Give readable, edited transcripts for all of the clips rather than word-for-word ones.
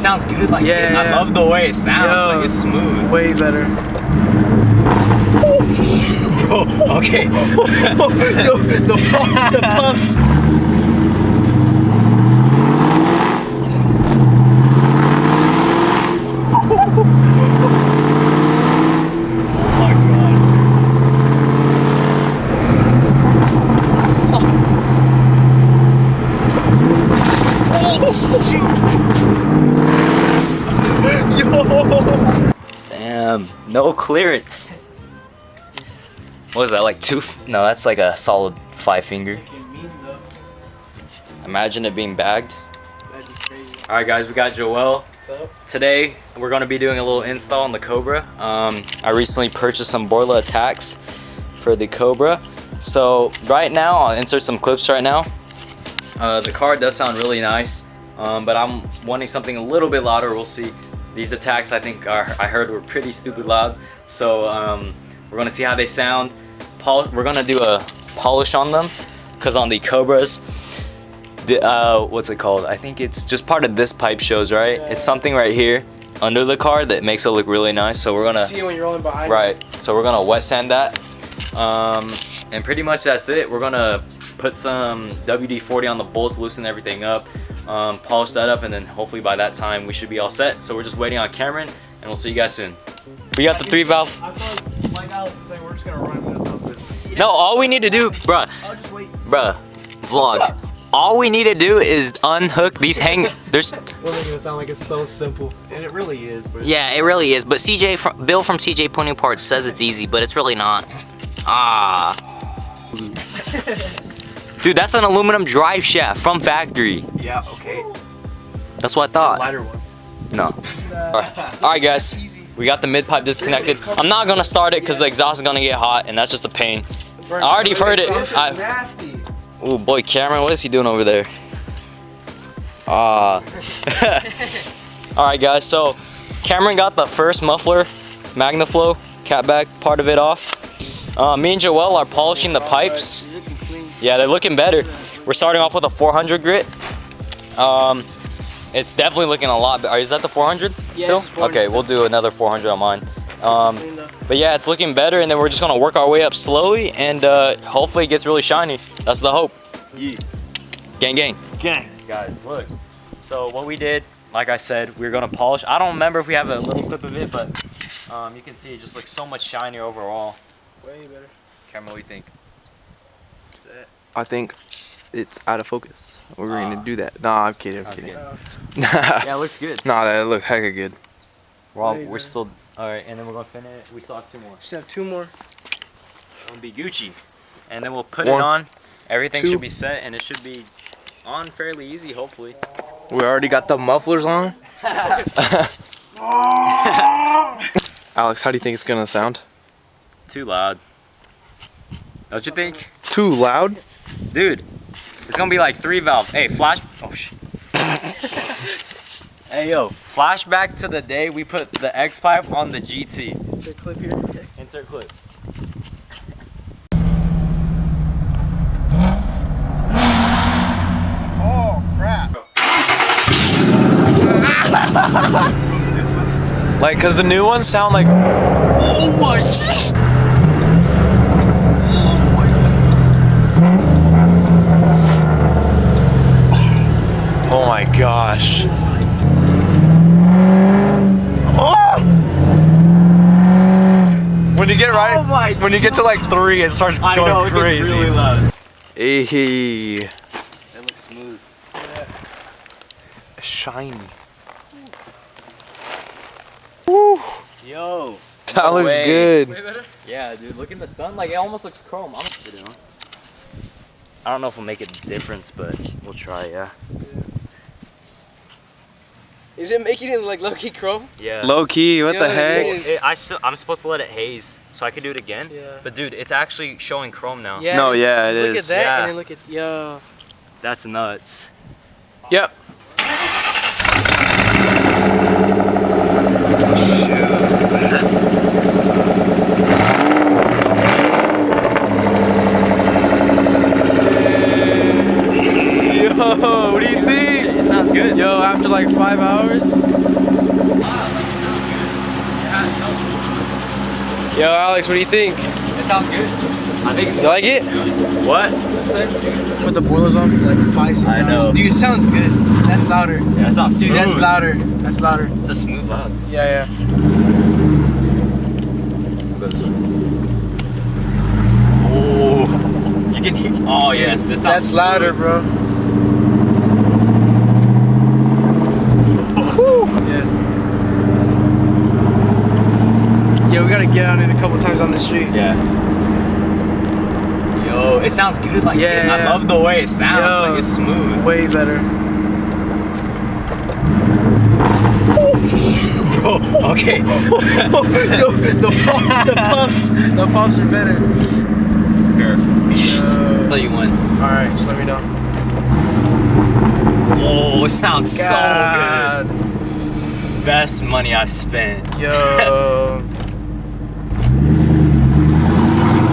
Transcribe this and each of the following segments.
sounds good. Like, yeah, I love the way it sounds. Yo, like, it's smooth. Way better. Bro, okay. Yo, the pumps. Damn, no clearance. What is that, like 2? No, that's like a solid 5 finger. Imagine it being bagged. Alright guys, we got Joel. What's up? Today, we're going to be doing a little install on the Cobra. I recently purchased some Borla Ataks for the Cobra. So, right now, I'll insert some clips right now. The car does sound really nice, but I'm wanting something a little bit louder. We'll see. These Ataks, I think, I heard were pretty stupid loud. So, we're going to see how they sound. We're going to do a polish on them, because on the Cobras, what's it called? I think it's just part of this pipe shows, right? Yeah. It's something right here under the car that makes it look really nice. So we're gonna see it when you're rolling behind. Right. So we're gonna wet sand that, and pretty much that's it. We're gonna put some WD-40 on the bolts, loosen everything up, polish that up, and then hopefully by that time we should be all set. So we're just waiting on Cameron, and we'll see you guys soon. We got the 3-valve. I thought, like Alex was saying, we're just gonna run with something. No, all we need to do, bruh. I'll just wait. Bruh, vlog. All we need to do is unhook these We're making it sound like it's so simple, and it really is. But yeah, it really is. But Bill from CJ Pony Parts says it's easy, but it's really not. Ah. Dude, that's an aluminum drive shaft from factory. Yeah. Okay. That's what I thought. Lighter one. No. All right, guys. We got the mid pipe disconnected. I'm not gonna start it because the exhaust is gonna get hot, and that's just a pain. I already heard it. Nasty. Oh boy, Cameron, what is he doing over there? Alright guys, so Cameron got the first muffler, MagnaFlow, catback part of it off. Me and Joel are polishing the pipes. Yeah, they're looking better. We're starting off with a 400 grit. It's definitely looking a lot better. Is that the 400 still? 400. Okay, we'll do another 400 on mine. But yeah, it's looking better, and then we're just gonna work our way up slowly, and hopefully it gets really shiny. That's the hope. Yeah. Gang, gang. Gang. Guys, look. So what we did, like I said, we were gonna polish. I don't remember if we have a little clip of it, but you can see it just looks so much shinier overall. Way better. Cameron, what do you think? I think it's out of focus. We're gonna do that. Nah, I'm kidding. I'm kidding. Yeah, it looks good. Nah, that looks hecka good. We're still. Alright, and then we're gonna finish. We still have 2 more. Still have 2 more. It'll be Gucci. And then we'll put it on. Everything should be set, and it should be on fairly easy, hopefully. We already got the mufflers on. Alex, how do you think it's gonna sound? Too loud. Don't you think? Too loud? Dude, it's gonna be like 3-valve. Hey, flash. Oh shit. Hey yo, flashback to the day we put the X pipe on the GT. Insert clip here. Okay. Insert clip. Oh crap. Like, cause the new ones sound like. Oh my. Oh my gosh. When you get right, when you get to like 3, it starts going crazy. It's really loud. Hey. It looks smooth. Yeah. Shiny. Woo. Yo. That looks good. Way better? Yeah, dude. Look in the sun. Like it almost looks chrome. I don't know if we'll make a difference, but we'll try. Yeah. Is it making it like low-key chrome? Yeah. Low key. What the heck? I'm supposed to let it haze, so I could do it again. Yeah. But dude, it's actually showing chrome now. Yeah. No, yeah, it look is. Look at that, Yeah. and then look at yo. That's nuts. Yep. Yo, what do you think? It sounds good. Yo, after like 5 hours? Yo, Alex, what do you think? It sounds good. I think it's You like it? What? Put the boilers on for like 5-6 hours. I know. Dude, it sounds good. That's louder. Yeah, that sounds smooth. Dude, that's louder. That's louder. It's a smooth loud. Yeah. Oh, you can hear. Oh yes, this sounds. That's louder, smooth. bro. Yeah. Yeah, we gotta get on it a couple times on the street. Yeah. Yo, it sounds good. Like Yeah, I yeah. love the way it sounds. Yo. Like it's smooth. Way better. Bro, okay. Yo, the pumps are better. Here. Tell you when. Alright, just let me know. Oh, it sounds so God. good. Best money I've spent. Yo.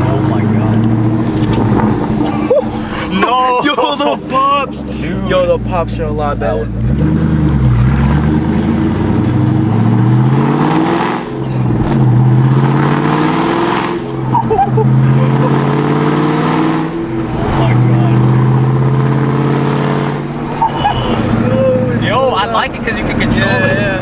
Oh my god. No. Yo, the pops. Dude. Yo, the pops are a lot better. Yo, I like it because you can control it.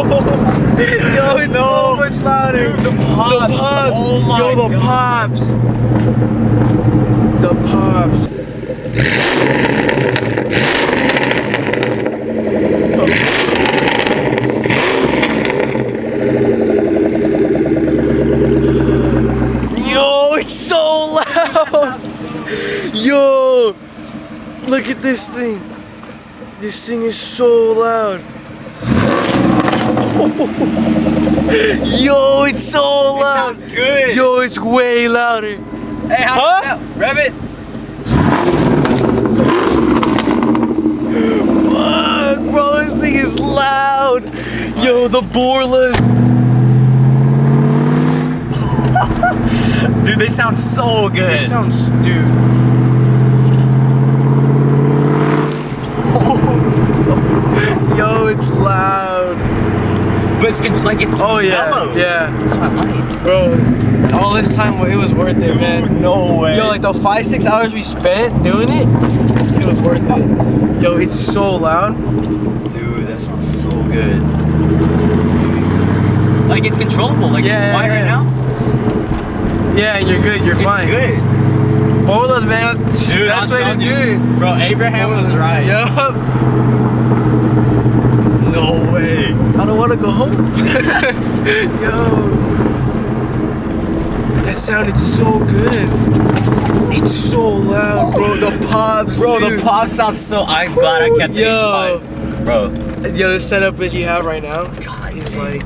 Yo, it's so much louder. Dude, the pops. Oh my Yo, the God. pops. The pops. Yo, it's so loud. Yo, look at this thing. This thing is so loud. Yo, it's so loud. Sounds good. Yo, it's way louder. Hey, how does that? Rev it. Fuck, bro, this thing is loud. Yo, the Borlas. Dude, they sound so good. It sounds, dude. Yo, it's loud. But it's like it's Oh yeah, mellow. yeah, That's what I like. bro. All this time, it was worth it, man. No way. Yo, like the 5-6 hours we spent doing it, it was worth it. Yo, it's so loud. Dude, that sounds so good. Like it's controllable. Like Yeah, it's quiet yeah, right yeah. now. Yeah, you're good. You're fine. It's good. Borlas, man. Dude, that's I'm what telling you you. do. Bro, Abraham was right. Yup. No way. I don't want to go home. Yo. That sounded so good. It's so loud, bro. The pops. Bro, dude. the pop sounds so. I'm glad I kept the Yo. H5. Bro. Yo, the setup that you have right now is like